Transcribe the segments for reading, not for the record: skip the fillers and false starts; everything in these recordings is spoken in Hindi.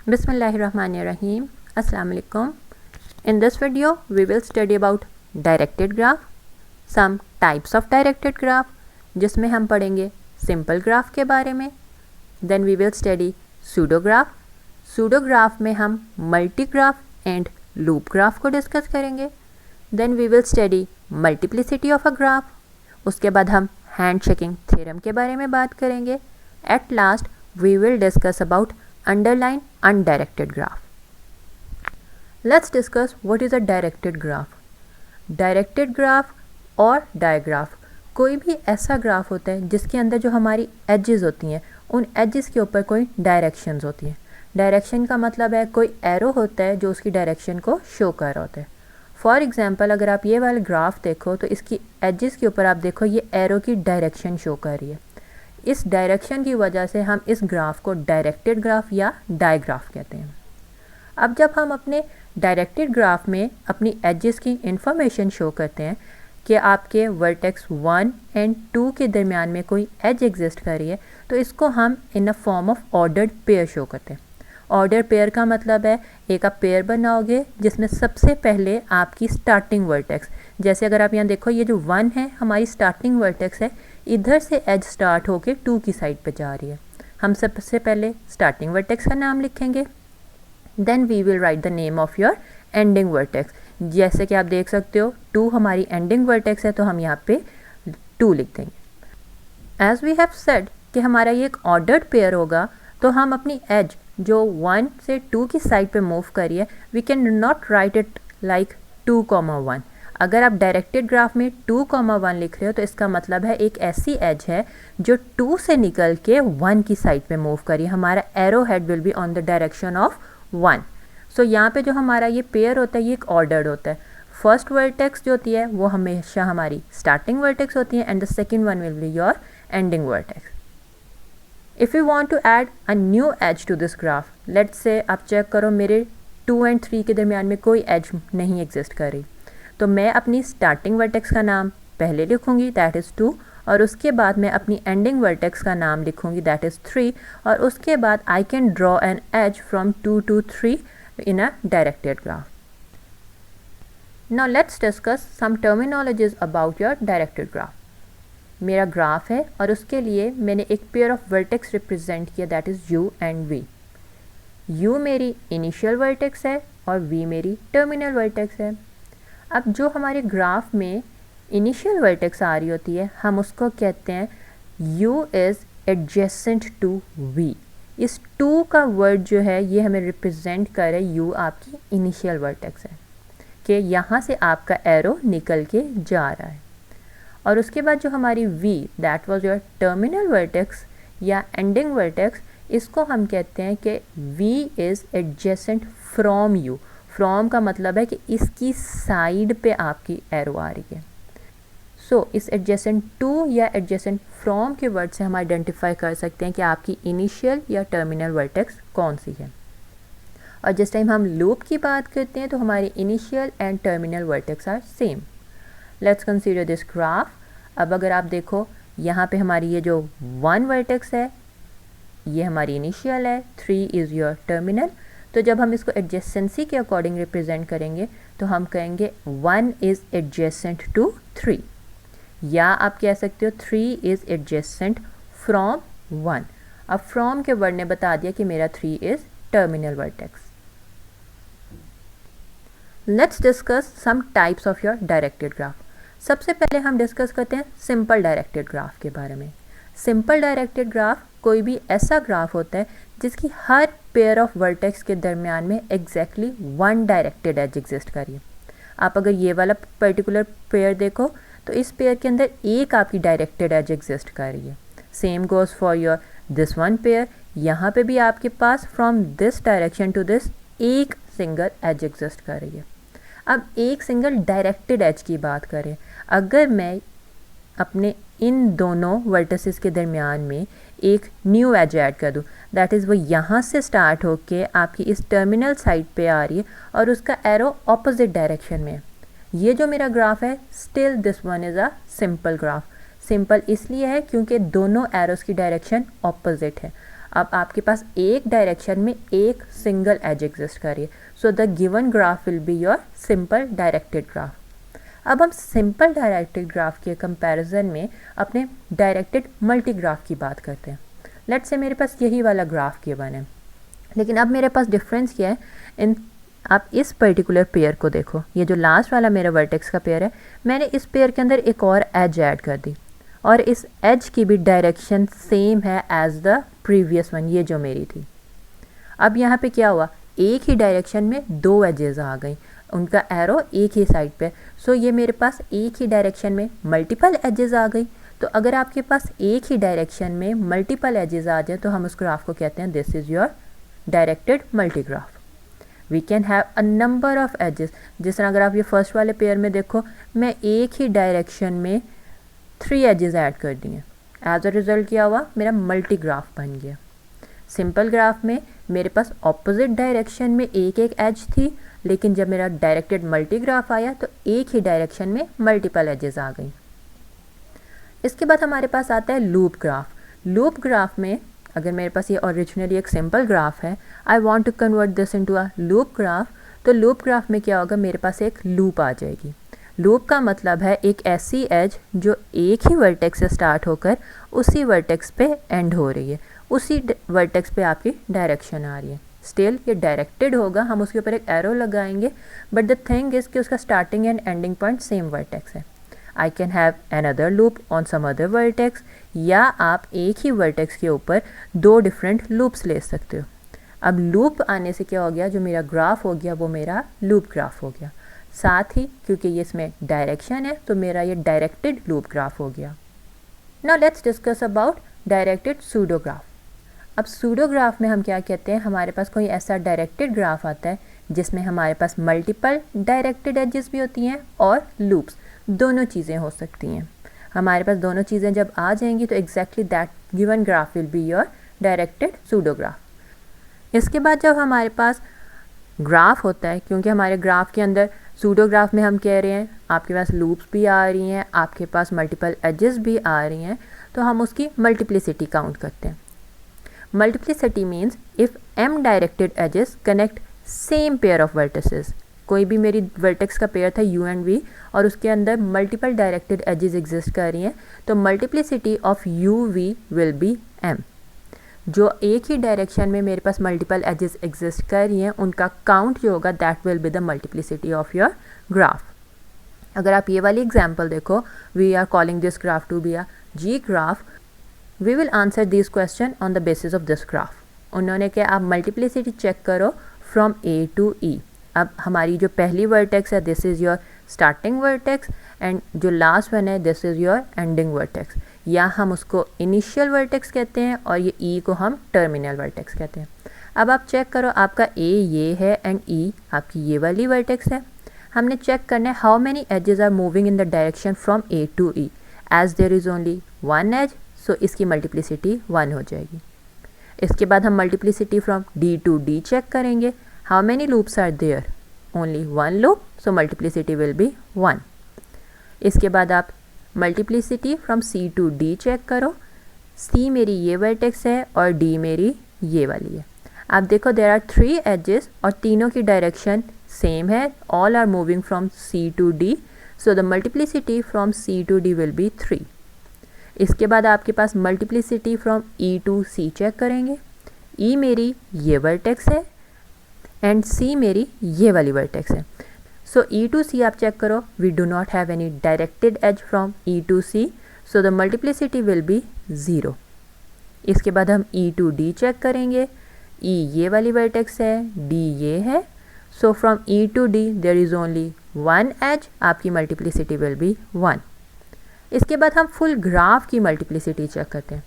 Bismillahirrahmanirrahim. Assalamu alaikum. In this video, we will study about directed graph, some types of directed graph, जिसमें हम पढ़ेंगे simple graph के बारे में. Then we will study pseudograph. Pseudograph में हम multigraph and loop graph को discuss करेंगे. Then we will study multiplicity of a graph. उसके बाद हम handshaking theorem के बारे में बात करेंगे. At last, we will discuss about underline undirected graph. Let's discuss what is a directed graph. Directed graph और digraph कोई भी ऐसा ग्राफ होता है जिसके अंदर जो हमारी एजेस होती हैं उन एजेस के ऊपर कोई डायरेक्शंस होती हैं. डायरेक्शन का मतलब है कोई एरो होता है जो उसकी डायरेक्शन को शो कर रहा होता है. फॉर एग्जांपल अगर आप ये वाला ग्राफ देखो तो इसकी एजेस के ऊपर आप देखो ये एरो की डायरेक्शन शो कर रही है. इस डायरेक्शन की वजह से हम इस ग्राफ को डायरेक्टेड ग्राफ या डायग्राफ कहते हैं. अब जब हम अपने डायरेक्टेड ग्राफ में अपनी एजेस की इंफॉर्मेशन शो करते हैं कि आपके वर्टेक्स 1 एंड 2 के दरमियान में कोई एज एग्जिस्ट कर रही है तो इसको हम in a form of ordered pair show करते हैं. ऑर्डर पेयर का मतलब है एक आप पेयर बनाओगे जिसमें सबसे पहले आपकी स्टार्टिंग वर्टेक्स, जैसे अगर आप यहाँ देखो ये जो 1 है हमारी स्टार्टिंग वर्टेक्स है, इधर से एज स्टार्ट होके 2 की साइड पे जा रही है. हम सबसे पहले स्टार्टिंग वर्टेक्स का नाम लिखेंगे. Then we will write the name of your ending vertex. जैसे कि आप देख सकते हो 2 हमारी एंडिंग वर्टेक्स है तो हम यहाँ पे 2 लिख देंगे. एज वी हैव सेड कि हमारा ये एक ऑर्डर्ड पेयर होगा तो हम अपनी एज जो 1 से 2 की साइड पे मूव करिए we can not write it like 2,1. अगर आप डायरेक्टेड ग्राफ में 2,1 लिख रहे हो तो इसका मतलब है एक ऐसी एज है जो 2 से निकल के 1 की साइड पे मूव करिए. हमारा arrow head will be on the direction of 1. सो यहाँ पे जो हमारा ये पेयर होता है ये एक ऑर्डर्ड होता है. फर्स्ट वर्टेक्स जो होती है वो हमेशा हमारी स्टार्टिंग वर्टेक्स होती है and the second one will be your ending vertex. If you want to add a new edge to this graph, let's say आप चेक करो मेरे 2 एंड 3 के दरमियान में कोई एज नहीं एग्जिस्ट कर रही, तो मैं अपनी स्टार्टिंग वर्टेक्स का नाम पहले लिखूंगी दैट इज़ 2 और उसके बाद मैं अपनी एंडिंग वर्टेक्स का नाम लिखूंगी दैट इज़ 3 और उसके बाद I can draw an edge from 2 to 3 in a directed graph. Now let's discuss some terminologies about your directed graph. मेरा ग्राफ है और उसके लिए मैंने एक पेयर ऑफ वर्टेक्स रिप्रेजेंट किया that is u and v. u मेरी इनिशियल वर्टेक्स है और v मेरी टर्मिनल वर्टेक्स है. अब जो हमारे ग्राफ में इनिशियल वर्टेक्स आ रही होती है हम उसको कहते हैं u is adjacent to v. इस 2 का वर्ड जो है ये हमें रिप्रेजेंट करे u आपकी इनिशियल वर्टेक्स है कि यहाँ से आपका एरो निकल के जा रहा है. और उसके बाद जो हमारी v that was your terminal vertex या एंडिंग वर्टेक्स, इसको हम कहते हैं कि v is adjacent from u. From का मतलब है कि इसकी साइड पे आपकी एरो आ रही है. सो इस एडजेसेंट टू या एडजेसेंट फ्रॉम के वर्ड से हम आइडेंटिफाई कर सकते हैं कि आपकी इनिशियल या टर्मिनल वर्टेक्स कौन सी है. और जिस टाइम हम लूप की बात करते हैं तो हमारी initial and terminal vertex are same. Let's consider this graph. अब अगर आप देखो यहाँ पे हमारी ये जो 1 वर्टेक्स है ये हमारी इनिशियल है, 3 इज़ योर टर्मिनल. तो जब हम इसको एडजेसेंसी के अकॉर्डिंग रिप्रेजेंट करेंगे तो हम कहेंगे 1 इज़ एडजेसेंट टू 3 या आप कह सकते हो 3 इज़ एडजेसेंट फ्रॉम 1. अब फ्रॉम के वर्ड ने बता दिया कि मेरा 3 is terminal vertex. Let's discuss some types of your directed graph. सबसे पहले हम डिस्कस करते हैं सिंपल डायरेक्टेड ग्राफ के बारे में. सिंपल डायरेक्टेड ग्राफ कोई भी ऐसा ग्राफ होता है जिसकी हर पेयर ऑफ वर्टेक्स के दरमियान में एग्जैक्टली 1 डायरेक्टेड एज एग्जिस्ट करिए. आप अगर ये वाला पर्टिकुलर पेयर देखो तो इस पेयर के अंदर एक आपकी डायरेक्टेड एज एग्जिस्ट कर रही है. Same goes for your this one pair. यहाँ पे भी आपके पास from this direction to this एक सिंगल एज एग्जिस्ट कर रही है. अब एक सिंगल डायरेक्टेड एज की बात करें, अगर मैं अपने इन दोनों वर्टिसेस के दरमियान में एक न्यू एज ऐड कर दूँ दैट इज़ वो यहाँ से स्टार्ट होके आपकी इस टर्मिनल साइड पे आ रही है और उसका एरो ऑपोजिट डायरेक्शन में है. ये जो मेरा ग्राफ है still this one is a simple graph. Simple इसलिए है क्योंकि दोनों एरोस की डायरेक्शन ऑपोजिट है. अब आपके पास एक डायरेक्शन में एक सिंगल एज एग्जिस्ट कर रही है, so the given graph will be your simple directed graph. अब हम सिंपल डायरेक्टेड ग्राफ के कंपैरिजन में अपने डायरेक्टेड मल्टी ग्राफ की बात करते हैं। लेट्स से मेरे पास यही वाला ग्राफ गिवन है, लेकिन अब मेरे पास डिफरेंस क्या है आप इस पर्टिकुलर पेयर को देखो, ये जो लास्ट वाला मेरा वर्टेक्स का पेयर है, मैंने इस पेयर के अंदर एक और एज ऐड कर दी और इस एज की भी डायरेक्शन सेम है एज द प्रीवियस वन, ये जो मेरी थी। अब यहाँ पे क्या हुआ, एक ही डायरेक्शन में दो एजेस आ गई, उनका एरो एक ही साइड पे, सो ये मेरे पास एक ही डायरेक्शन में मल्टीपल एजेस आ गई। तो अगर आपके पास एक ही डायरेक्शन में मल्टीपल एजेस आ जाए तो हम उस ग्राफ को कहते हैं this is your directed multi graph. We can have a number of edges, जिस तरह अगर आप ये फर्स्ट वाले पेयर में देखो, मैं एक ही डायरेक्शन में 3 एजेस ऐड कर दिए, एज अ रिज़ल्ट क्या हुआ, मेरा मल्टी ग्राफ बन गया। सिंपल ग्राफ में मेरे पास ऑपोजिट डायरेक्शन में एक एक एज थी, लेकिन जब मेरा डायरेक्टेड मल्टी ग्राफ आया तो एक ही डायरेक्शन में मल्टीपल एजेस आ गई। इसके बाद हमारे पास आता है लूप ग्राफ। लूप ग्राफ में अगर मेरे पास ये ओरिजिनली एक सिंपल ग्राफ है, I want to convert this into a loop graph, तो लूप ग्राफ में क्या होगा, मेरे पास एक लूप आ जाएगी। लूप का मतलब है एक ऐसी एज जो एक ही वर्टेक्स से स्टार्ट होकर उसी वर्टेक्स पे एंड हो रही है, उसी वर्टेक्स पे आपकी डायरेक्शन आ रही है। स्टिल ये डायरेक्टेड होगा, हम उसके ऊपर एक एरो लगाएंगे, बट द थिंग इज़ कि उसका starting and ending point same vertex है। I can have another loop on some other vertex, या आप एक ही वर्टेक्स के ऊपर दो डिफरेंट लूप्स ले सकते हो। अब लूप आने से क्या हो गया, जो मेरा ग्राफ हो गया वो मेरा लूप ग्राफ हो गया। साथ ही क्योंकि ये इसमें डायरेक्शन है तो मेरा ये डायरेक्टेड लूप ग्राफ हो गया। Now let's discuss about directed pseudo graph. अब सूडो ग्राफ में हम क्या कहते हैं, हमारे पास कोई ऐसा डायरेक्टेड ग्राफ आता है जिसमें हमारे पास मल्टीपल डायरेक्टेड एजेस भी होती हैं और लूप्स, दोनों चीज़ें हो सकती हैं। हमारे पास दोनों चीज़ें जब आ जाएंगी तो exactly that given graph will be your directed pseudo graph. इसके बाद जब हमारे पास ग्राफ होता है, क्योंकि हमारे ग्राफ के अंदर सूडो ग्राफ में हम कह रहे हैं आपके पास लूप्स भी आ रही हैं, आपके पास मल्टीपल एजेस भी आ रही हैं, तो हम उसकी मल्टीप्लिसिटी काउंट करते हैं। Multiplicity means if m directed edges connect same pair of vertices. कोई भी मेरी वर्टेक्स का पेयर था u एंड v और उसके अंदर मल्टीपल डायरेक्टेड एजेस एग्जिस्ट कर रही हैं, तो multiplicity of u v will be m। जो एक ही डायरेक्शन में मेरे पास मल्टीपल एजेस एग्जिस्ट कर रही हैं, उनका काउंट जो होगा that will be the multiplicity of your graph. अगर आप ये वाली एग्जांपल देखो, we are calling this graph to be a G graph, we will answer this question on the basis of this graph. उन्होंने क्या, आप मल्टीप्लिसिटी चेक करो फ्रॉम ए टू ई। अब हमारी जो पहली वर्टेक्स है this is your starting vertex and जो लास्ट वन है this is your ending vertex, या हम उसको इनिशियल वर्टेक्स कहते हैं और ये ई को हम टर्मिनल वर्टेक्स कहते हैं। अब आप चेक करो, आपका ए ये है एंड ई आपकी ये वाली वर्टेक्स है। हमने चेक करना है how many edges are moving in the direction from A to E. As there is only one edge, so इसकी मल्टीप्लिसिटी 1 हो जाएगी। इसके बाद हम multiplicity from D to D check करेंगे, how many loops are there, only 1 loop, so multiplicity will be 1। इसके बाद आप multiplicity from C to D check करो, सी मेरी ये वर्टेक्स है और डी मेरी ये वाली है। आप देखो देयर आर 3 एजेस और तीनों की डायरेक्शन सेम है, all are moving from C to D, so the multiplicity from C to D will be 3। इसके बाद आपके पास multiplicity from E to C check करेंगे, ई मेरी ये वर्टेक्स है एंड सी मेरी ये वाली वर्टेक्स है, सो ई टू सी आप चेक करो, we do not have any directed edge from E to C, so the multiplicity will be 0। इसके बाद हम ई टू डी चेक करेंगे, ई ये वाली वर्टेक्स है, डी ये है, so from E to D there is only 1 edge, आपकी मल्टीप्लिसिटी विल बी 1। इसके बाद हम फुल ग्राफ की मल्टीप्लिसिटी चेक करते हैं।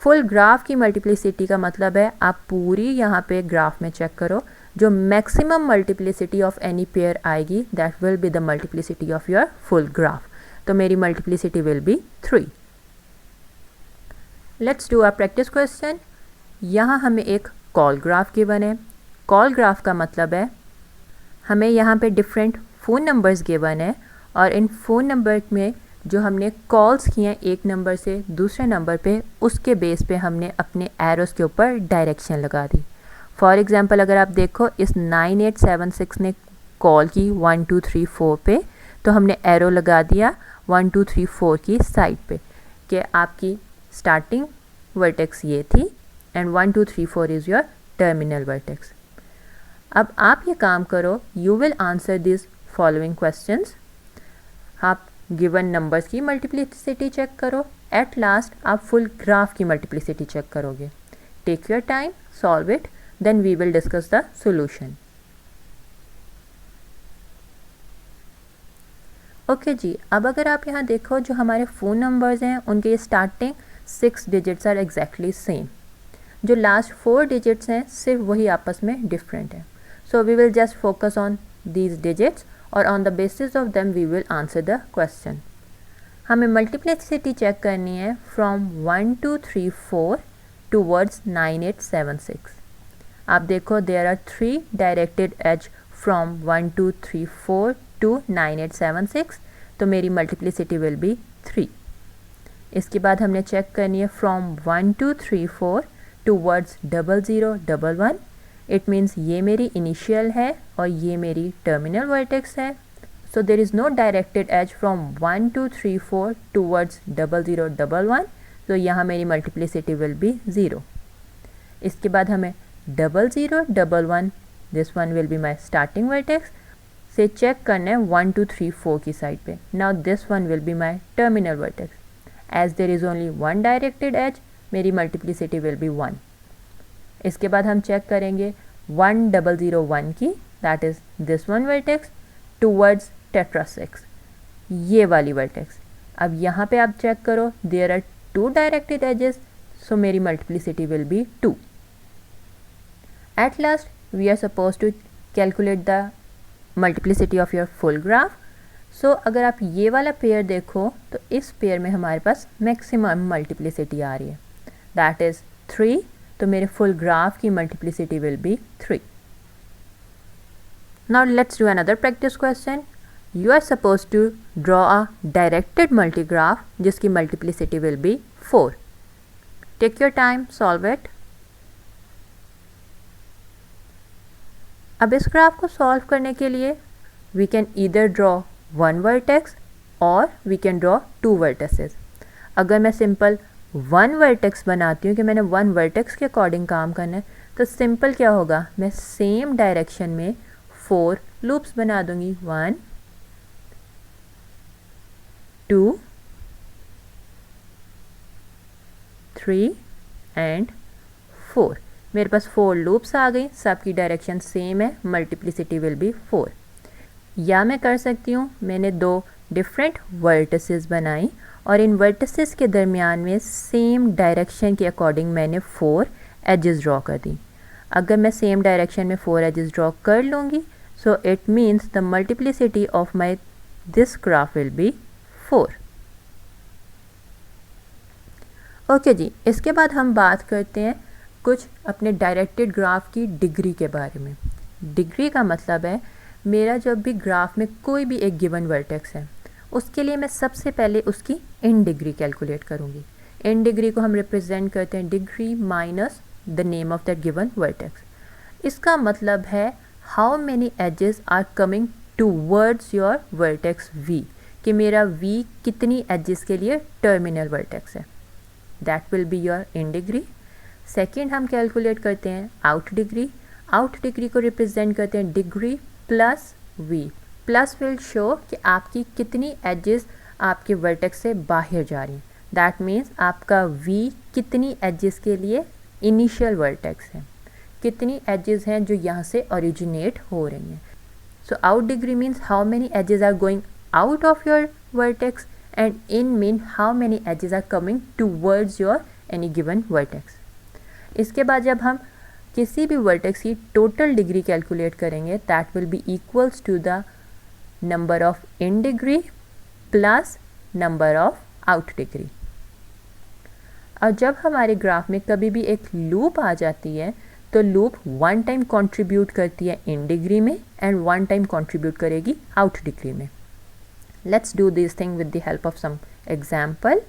फुल ग्राफ की मल्टीप्लिसिटी का मतलब है आप पूरी यहाँ पे ग्राफ में चेक करो, जो maximum multiplicity of any pair आएगी that will be the multiplicity of your full graph. तो मेरी multiplicity will be 3। Let's do a practice question. यहाँ हमें एक कॉल ग्राफ गिवन है। कॉल ग्राफ का मतलब है हमें यहाँ पे डिफरेंट फ़ोन नंबर्स गिवन है और इन फ़ोन नंबर में जो हमने कॉल्स किए हैं एक नंबर से दूसरे नंबर पे, उसके बेस पे हमने अपने एरोस के ऊपर डायरेक्शन लगा दी। फॉर एग्जांपल अगर आप देखो इस 9876 ने कॉल की 1 2 3 4 पे, तो हमने एरो लगा दिया 1 2 3 4 की साइड पे कि आपकी स्टार्टिंग वर्टेक्स ये थी and 1 2 3 4 is your terminal vertex. अब आप ये काम करो, you will answer this following questions. आप गिवन नंबर्स की मल्टीप्लिसिटी चेक करो, एट लास्ट आप फुल ग्राफ की मल्टीप्लिसिटी चेक करोगे। Take your time, solve it, then we will discuss the solution. Okay जी, अब अगर आप यहाँ देखो जो हमारे फ़ोन नंबर्स हैं उनके starting 6 digits are exactly same, जो लास्ट 4 डिजिट्स हैं सिर्फ वही आपस में डिफरेंट है। So we will just focus on these digits और on the basis of them we will answer the question. हमें मल्टीप्लिसिटी चेक करनी है फ्रॉम 1 2 3 4 टूवर्ड्स 9876। आप देखो there are 3 directed edge from 1 2 3 4 to 9876, तो मेरी मल्टीप्लिसिटी विल बी 3। इसके बाद हमने चेक करनी है फ्रॉम 1 2 3 4 टूवर्ड्स 0011। इट मीन्स ये मेरी इनिशियल है और ये मेरी टर्मिनल वर्टेक्स है। So there is no directed edge from 1 2 3 4 towards 0011, तो यहाँ मेरी मल्टीप्लिसिटी विल बी 0। इसके बाद हमें 0011, this one will be my starting vertex, से चेक करना है 1 2 3 4 की साइड पे। Now this one will be my terminal vertex. As there is only one directed edge, मेरी मल्टीप्लिसिटी विल बी 1। इसके बाद हम चेक करेंगे 1001 की, that is this one vertex towards टेट्रासेक्स, ये वाली वर्टेक्स। अब यहाँ पे आप चेक करो there are 2 directed edges, so मेरी multiplicity will be 2। At last we are suppose to calculate the multiplicity of your full graph. So अगर आप ये वाला पेयर देखो तो इस पेयर में हमारे पास मैक्सिमम मल्टीप्लिसिटी आ रही है, दैट इज़ 3, तो मेरे फुल ग्राफ की multiplicity will be 3। Now let's do another practice question. You are suppose to draw a directed multigraph जिसकी multiplicity will be 4। Take your time, solve it. अब इस ग्राफ को सॉल्व करने के लिए we can either draw 1 vertex और वी कैन ड्रॉ 2 वर्टेक्सेस। अगर मैं सिंपल 1 वर्टेक्स बनाती हूँ कि मैंने 1 वर्टेक्स के अकॉर्डिंग काम करना है, तो सिंपल क्या होगा, मैं सेम डायरेक्शन में 4 लूप्स बना दूंगी, 1 2 3 एंड 4। मेरे पास 4 लूप्स आ गई, सबकी डायरेक्शन सेम है, मल्टीप्लिसिटी विल बी 4। या मैं कर सकती हूँ, मैंने 2 डिफरेंट वर्टिसेस बनाई और इन वर्टिसेस के दरमियान में सेम डायरेक्शन के अकॉर्डिंग मैंने 4 एजेस ड्रॉ कर दी। अगर मैं सेम डायरेक्शन में 4 एजेस ड्रॉ कर लूँगी, so it means the multiplicity of my this graph will be 4। Okay जी, इसके बाद हम बात करते हैं कुछ अपने डायरेक्टेड ग्राफ की डिग्री के बारे में। डिग्री का मतलब है मेरा जब भी ग्राफ में कोई भी एक गिवन वर्टेक्स है, उसके लिए मैं सबसे पहले उसकी इन डिग्री कैलकुलेट करूँगी। इन डिग्री को हम रिप्रेजेंट करते हैं degree minus the name of that given vertex. इसका मतलब है how many edges are coming towards your vertex V, कि मेरा वी कितनी एजेस के लिए टर्मिनल वर्टेक्स है, that will be your in degree. Second हम कैलकुलेट करते हैं आउट डिग्री। आउट डिग्री को रिप्रेजेंट करते हैं degree plus V. Plus will show कि आपकी कितनी एजेस आपके वर्टेक्स से बाहर जा रही हैं, दैट मीन्स आपका वी कितनी एजेस के लिए इनिशियल वर्टेक्स है, कितनी एजेस हैं जो यहाँ से ओरिजिनेट हो रही हैं। So out degree means how many edges are going out of your vertex and in mean how many edges are coming towards your any given vertex. इसके बाद जब हम किसी भी वर्टेक्स की टोटल डिग्री कैलकुलेट करेंगे, that will be equals to the number of in degree plus number of out degree. और जब हमारे ग्राफ में कभी भी एक लूप आ जाती है, तो लूप 1 टाइम कंट्रीब्यूट करती है इन डिग्री में एंड 1 टाइम कंट्रीब्यूट करेगी आउट डिग्री में। Let's do this thing with the help of some example.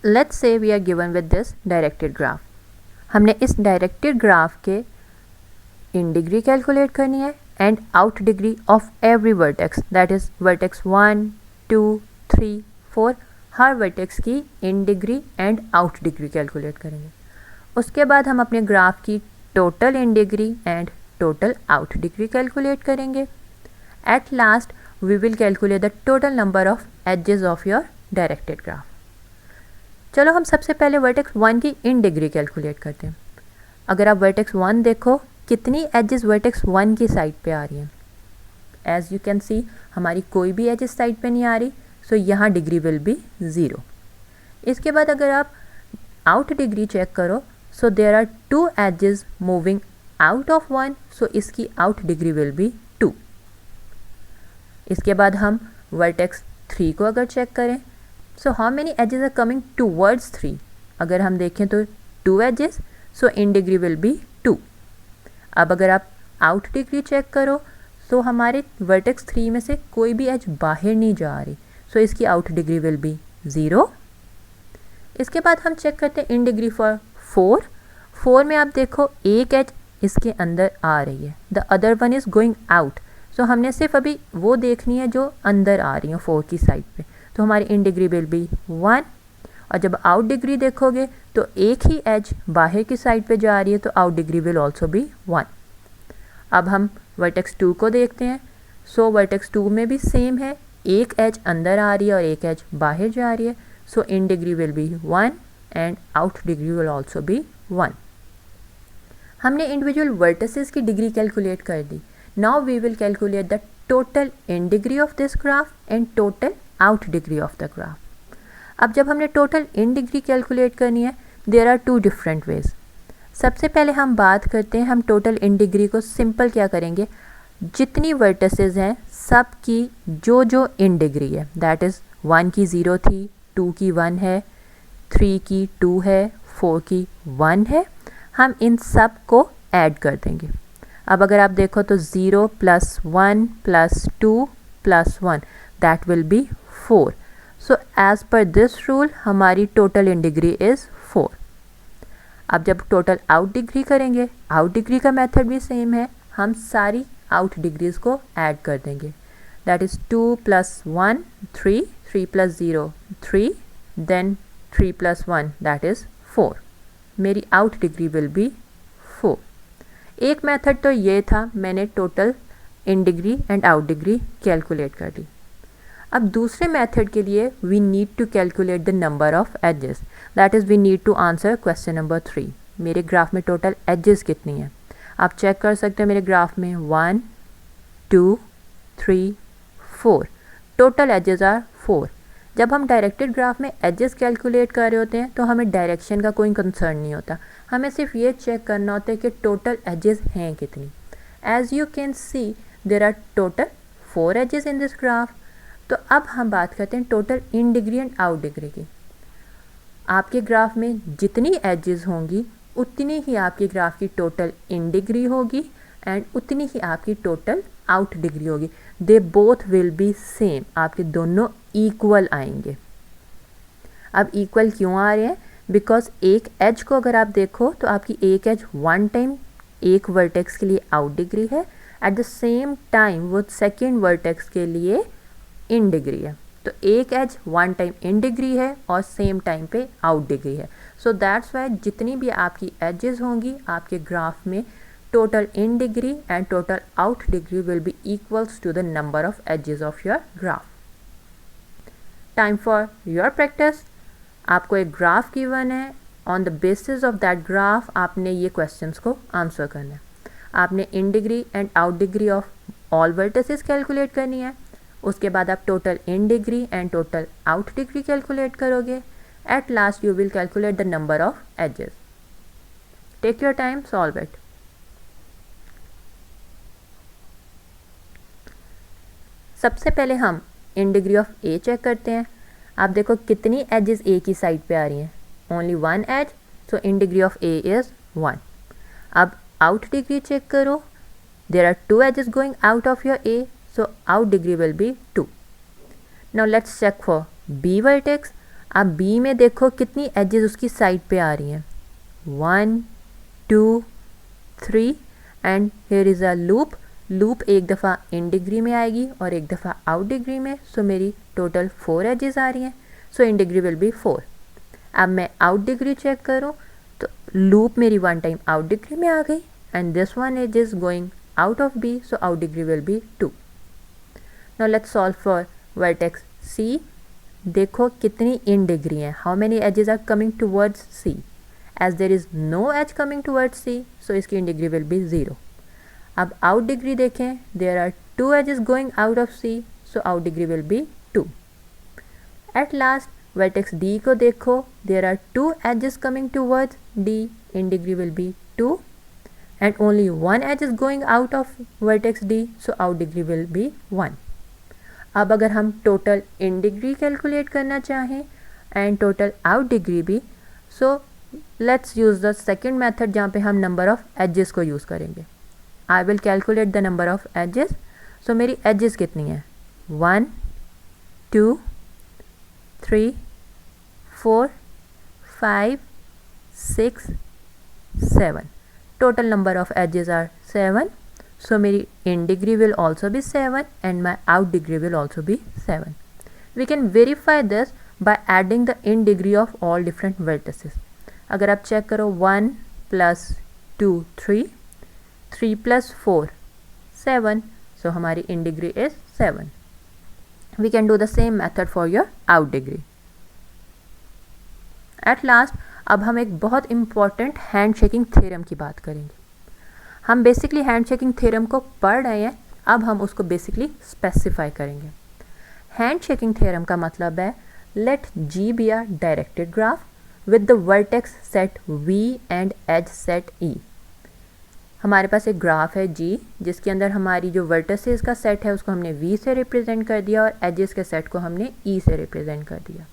Let's say we are given with this directed graph. हमने इस directed graph के in degree कैलकुलेट करनी है and out degree of every vertex, that is vertex 1, 2, 3, 4, her vertex की in degree and out degree calculate करेंगे. उसके बाद हम अपने ग्राफ की total in degree and total out degree calculate करेंगे. At last we will calculate the total number of edges of your directed graph. चलो हम सबसे पहले वर्टेक्स 1 की इन डिग्री कैलकुलेट करते हैं. अगर आप वर्टेक्स 1 देखो कितनी एजेस वर्टेक्स 1 की साइड पे आ रही हैं. एज यू कैन सी हमारी कोई भी एजेस साइड पे नहीं आ रही, सो यहाँ डिग्री विल बी 0. इसके बाद अगर आप आउट डिग्री चेक करो, so there are 2 edges moving out of 1, so इसकी आउट डिग्री विल बी 2. इसके बाद हम वर्टेक्स 3 को अगर चेक करें, so how many edges are coming towards 3. अगर हम देखें तो 2 edges, so in degree will be 2. अब अगर आप आउट डिग्री चेक करो, सो हमारे वर्टेक्स 3 में से कोई भी एज बाहर नहीं जा रही, सो इसकी आउट डिग्री विल बी 0. इसके बाद हम चेक करते हैं इन डिग्री फॉर 4. 4 में आप देखो एक एज इसके अंदर आ रही है, the other one is going out. So हमने सिर्फ अभी वो देखनी है जो अंदर आ रही हैं 4 की साइड पे, तो हमारी इन डिग्री विल बी 1. और जब आउट डिग्री देखोगे तो एक ही एज बाहर की साइड पे जा रही है, तो out degree will also be 1. अब हम वर्टेक्स 2 को देखते हैं. सो वर्टेक्स 2 में भी सेम है, एक एज अंदर आ रही है और एक एज बाहर जा रही है, so in degree will be 1 and out degree will also be 1. हमने इंडिविजुअल वर्टिसेस की डिग्री कैलकुलेट कर दी. Now we will calculate the total in degree of this graph and total out degree of the graph. अब जब हमने टोटल इन डिग्री कैलकुलेट करनी है, देयर आर 2 डिफरेंट वेज. सबसे पहले हम बात करते हैं, हम टोटल इन डिग्री को सिंपल क्या करेंगे, जितनी वर्टिसेस हैं सब की जो इन डिग्री है, दैट इज़ 1 की 0 थी, 2 की 1 है, 3 की 2 है, 4 की 1 है, हम इन सब को ऐड कर देंगे. अब अगर आप देखो तो 0 + 1 + 2 + 1 that will be 4. So as per this rule हमारी टोटल इन डिग्री इज़ 4. अब जब टोटल आउट डिग्री करेंगे, आउट डिग्री का मेथड भी सेम है, हम सारी आउट डिग्रीज़ को ऐड कर देंगे. That is 2 + 1 3, 3 + 0 3, then 3 + 1 that is 4. मेरी आउट डिग्री विल बी 4. एक मेथड तो ये था, मैंने total in degree and out degree calculate कर दी. अब दूसरे मेथड के लिए we need to calculate the number of edges, that is we need to answer question number 3. मेरे ग्राफ में टोटल एजेस कितनी हैं आप चेक कर सकते हैं. मेरे ग्राफ में 1 2 3 4 टोटल एजेस आर 4. जब हम डायरेक्टेड ग्राफ में एजेस कैलकुलेट कर रहे होते हैं तो हमें डायरेक्शन का कोई कंसर्न नहीं होता, हमें सिर्फ ये चेक करना होता है कि टोटल एजेस हैं कितनी. As you can see there are total 4 edges in this graph. तो अब हम बात करते हैं total in degree and out degree की. आपके ग्राफ में जितनी एजेस होंगी उतनी ही आपके ग्राफ की टोटल इन डिग्री होगी एंड उतनी ही आपकी टोटल आउट डिग्री होगी. They both will be same, आपके दोनों इक्वल आएंगे. अब इक्वल क्यों आ रहे हैं, बिकॉज एक एज को अगर आप देखो तो आपकी एक एज 1 टाइम एक वर्टेक्स के लिए आउट डिग्री है, एट द सेम टाइम वो सेकेंड वर्टेक्स के लिए इन डिग्री है. तो एक एज 1 टाइम इन डिग्री है और सेम टाइम पे आउट डिग्री है. सो दैट्स वाई जितनी भी आपकी एजेस होंगी आपके ग्राफ में, total in degree and total out degree will be equals to the number of edges of your graph. Time for your practice. आपको एक ग्राफ गिवन है, on the basis of that graph आपने ये क्वेश्चंस को आंसर करना है. आपने in degree and out degree of all vertices calculate करनी है. उसके बाद आप total in degree and total out degree calculate करोगे. At last you will calculate the number of edges. Take your time, solve it. सबसे पहले हम in degree of A check करते हैं. आप देखो कितनी एजेस ए की साइड पे आ रही हैं, only 1 edge, so in degree of A is 1. अब आउट डिग्री चेक करो, there are 2 edges going out of your A, so out degree will be 2. Now let's check for B vertex. अब बी में देखो कितनी एजेस उसकी साइड पे आ रही हैं, 1 2 3 and here is a loop. Loop एक दफ़ा इन डिग्री में आएगी और एक दफ़ा आउट डिग्री में, सो मेरी टोटल 4 एजेस आ रही हैं, सो इन डिग्री विल बी 4। अब मैं आउट डिग्री चेक करूँ तो लूप मेरी 1 टाइम आउट डिग्री में आ गई and this one edge is going out of B, so out degree will be 2। Now let's solve for vertex C. देखो कितनी इन डिग्री है, how many edges are coming towards C, edge there is no edge coming towards C, so इसकी इन डिग्री विल बी 0। अब आउट डिग्री देखें, there are 2 edges going out of C, so out degree will be 2। At last vertex D को देखो, there are 2 edges coming towards D, in degree will be 2 and only 1 edge is going out of vertex D, so out degree will be 1। अब अगर हम टोटल इन डिग्री कैलकुलेट करना चाहें एंड टोटल आउट डिग्री भी, so let's use the second method जहाँ पे हम नंबर ऑफ एजेस को यूज़ करेंगे। I will calculate the number of edges. So मेरी एजेस कितनी हैं, 1 2 3 4 5 6 7। Total number of edges are 7, so मेरी in degree will also be 7 and my out degree will also be 7. We can verify this by adding the in degree of all different vertices. अगर आप चेक करो 1 plus 2 3, 3 plus 4 7, so हमारी in degree is 7. We can do the same method for your out degree. At last अब हम एक बहुत इम्पॉर्टेंट हैंड शेकिंग थ्योरम की बात करेंगे। हम बेसिकली हैंड शेकिंग थ्योरम को पढ़ रहे हैं, अब हम उसको बेसिकली स्पेसिफाई करेंगे। हैंड शेकिंग थ्योरम का मतलब है let G be a directed graph with the vertex set V and edge set E. हमारे पास एक ग्राफ है जी, जिसके अंदर हमारी जो वर्टिसेस का सेट है उसको हमने वी से रिप्रेजेंट कर दिया और एजेस के सेट को हमने ई से रिप्रेजेंट कर दिया।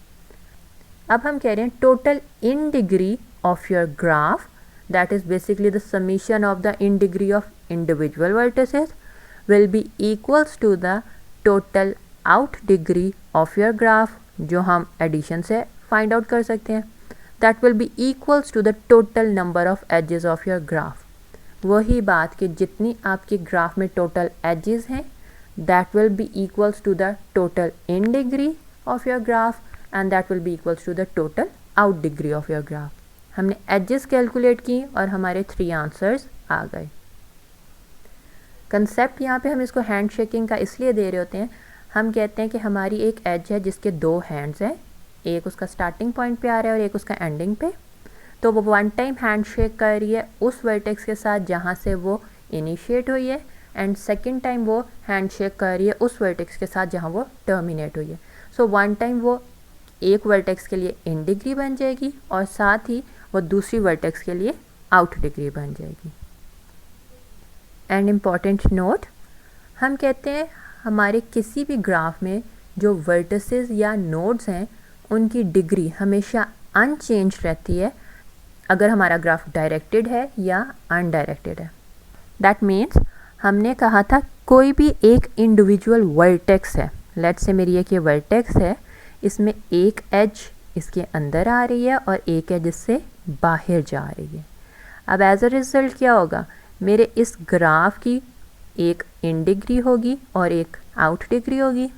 अब हम कह रहे हैं total in degree of your graph, that is basically the summation of the in degree of individual vertices will be equals to the total out degree of your graph, जो हम एडिशन से फाइंड आउट कर सकते हैं। That will be equals to the total number of edges of your graph. वही बात कि जितनी आपकी ग्राफ में टोटल एजेस हैं, that will be equals to the total in degree of your graph and that will be equals to the total out degree of your graph. हमने edges कैलकुलेट की और हमारे 3 आंसर्स आ गए। कंसेप्ट यहाँ पे हम इसको हैंड शेकिंग का इसलिए दे रहे होते हैं, हम कहते हैं कि हमारी एक एज है जिसके 2 हैंड्स हैं, एक उसका स्टार्टिंग पॉइंट पे आ रहा है और एक उसका एंडिंग पे, तो वो 1 टाइम हैंड शेक कर रही है उस वर्टेक्स के साथ जहाँ से वो इनिशिएट हुई है एंड सेकेंड टाइम वो हैंड शेक कर रही है उस वर्टेक्स के साथ जहाँ वो टर्मिनेट हुई है। सो 1 टाइम वो एक वर्टेक्स के लिए इन डिग्री बन जाएगी और साथ ही वो दूसरी वर्टेक्स के लिए आउट डिग्री बन जाएगी। एंड इम्पॉर्टेंट नोट, हम कहते हैं हमारे किसी भी ग्राफ में जो वर्टिसेस या नोड्स हैं उनकी डिग्री हमेशा अनचेंज रहती है अगर हमारा ग्राफ डायरेक्टेड है या अनडायरेक्टेड है। दैट मीन्स हमने कहा था कोई भी एक इंडिविजुअल वर्टेक्स है, लेट्स से मेरी एक ये वर्टेक्स है, इसमें एक एज इसके अंदर आ रही है और एक एज इससे बाहर जा रही है। अब एज अ रिज़ल्ट क्या होगा, मेरे इस ग्राफ की एक इन डिग्री होगी और एक आउट डिग्री होगी,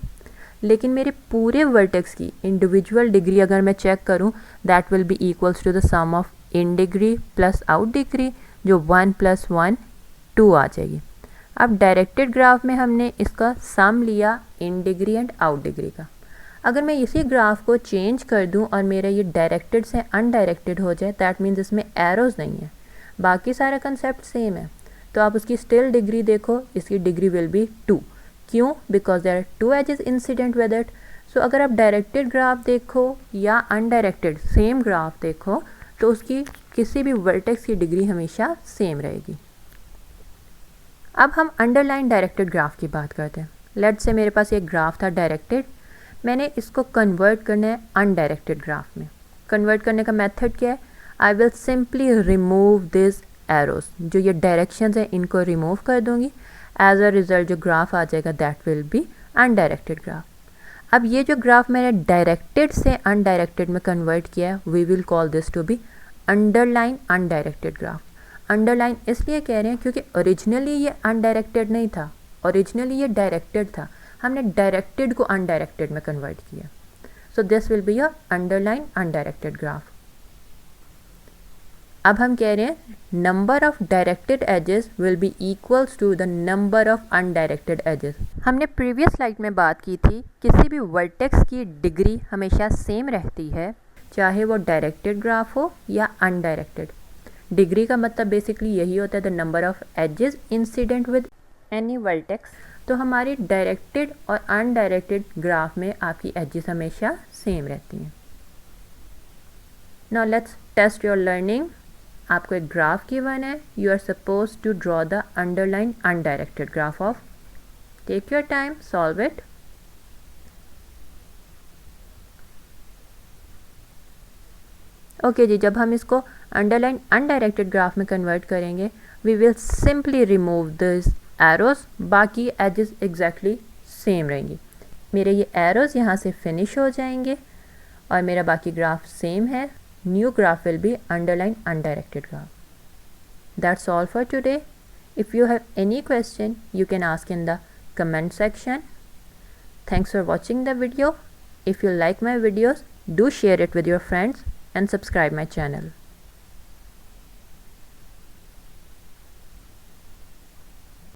लेकिन मेरे पूरे वर्टेक्स की इंडिविजुअल डिग्री अगर मैं चेक करूं, that will be equals to the sum of in degree plus out degree, जो 1 + 1 2 आ जाएगी। अब डायरेक्टेड ग्राफ में हमने इसका सम लिया इन डिग्री एंड आउट डिग्री का। अगर मैं इसी ग्राफ को चेंज कर दूं और मेरा ये डायरेक्टेड से अनडायरेक्टेड हो जाए, दैट मीन्स इसमें एरोज नहीं है, बाकी सारा कंसेप्ट सेम है, तो आप उसकी स्टिल डिग्री देखो, इसकी डिग्री विल बी 2। क्यों? Because there are 2 edges incident with it. So अगर आप डायरेक्टेड ग्राफ देखो या अनडायरेक्टेड सेम ग्राफ देखो, तो उसकी किसी भी वर्टेक्स की डिग्री हमेशा सेम रहेगी। अब हम अंडरलाइन डायरेक्टेड ग्राफ की बात करते हैं। लेट्स से मेरे पास एक ग्राफ था डायरेक्टेड, मैंने इसको कन्वर्ट करना है अनडायरेक्टेड ग्राफ में। कन्वर्ट करने का मेथड क्या है, I will simply remove this arrows, जो ये डायरेक्शंस हैं इनको रिमूव कर दूंगी। एज अ रिजल्ट जो ग्राफ आ जाएगा that will B undirected graph. अब ये जो ग्राफ मैंने डायरेक्टेड से अनडायरेक्टेड में कन्वर्ट किया है, we will call this to be underline undirected graph. Underline इसलिए कह रहे हैं क्योंकि ओरिजिनली ये अनडायरेक्टेड नहीं था, ओरिजिनली ये डायरेक्टेड था, हमने डायरेक्टेड को अनडायरेक्टेड में कन्वर्ट किया। So this will be a underline undirected graph. अब हम कह रहे हैं number of directed edges will be equals to the number of undirected edges. हमने प्रीवियस स्लाइड में बात की थी किसी भी वर्टेक्स की डिग्री हमेशा सेम रहती है, चाहे वो डायरेक्टेड ग्राफ हो या अनडायरेक्टेड। डिग्री का मतलब बेसिकली यही होता है the number of edges incident with any vertex. तो हमारी डायरेक्टेड और अनडायरेक्टेड ग्राफ में आपकी एजेस हमेशा सेम रहती हैं। Now let's test your learning. आपको एक ग्राफ गिवन है, you are suppose to draw the underline undirected graph of. Take your time, solve it. Okay जी, जब हम इसको अंडरलाइन अनडायरेक्टेड ग्राफ में कन्वर्ट करेंगे, we will simply remove this arrows, बाकी एजेस एग्जैक्टली सेम रहेंगी। मेरे ये एरोज यहाँ से फिनिश हो जाएंगे और मेरा बाकी ग्राफ सेम है। New graph will be underline undirected graph. That's all for today. If you have any question, you can ask in the comment section. Thanks for watching the video. If you like my videos, do share it with your friends and subscribe my channel.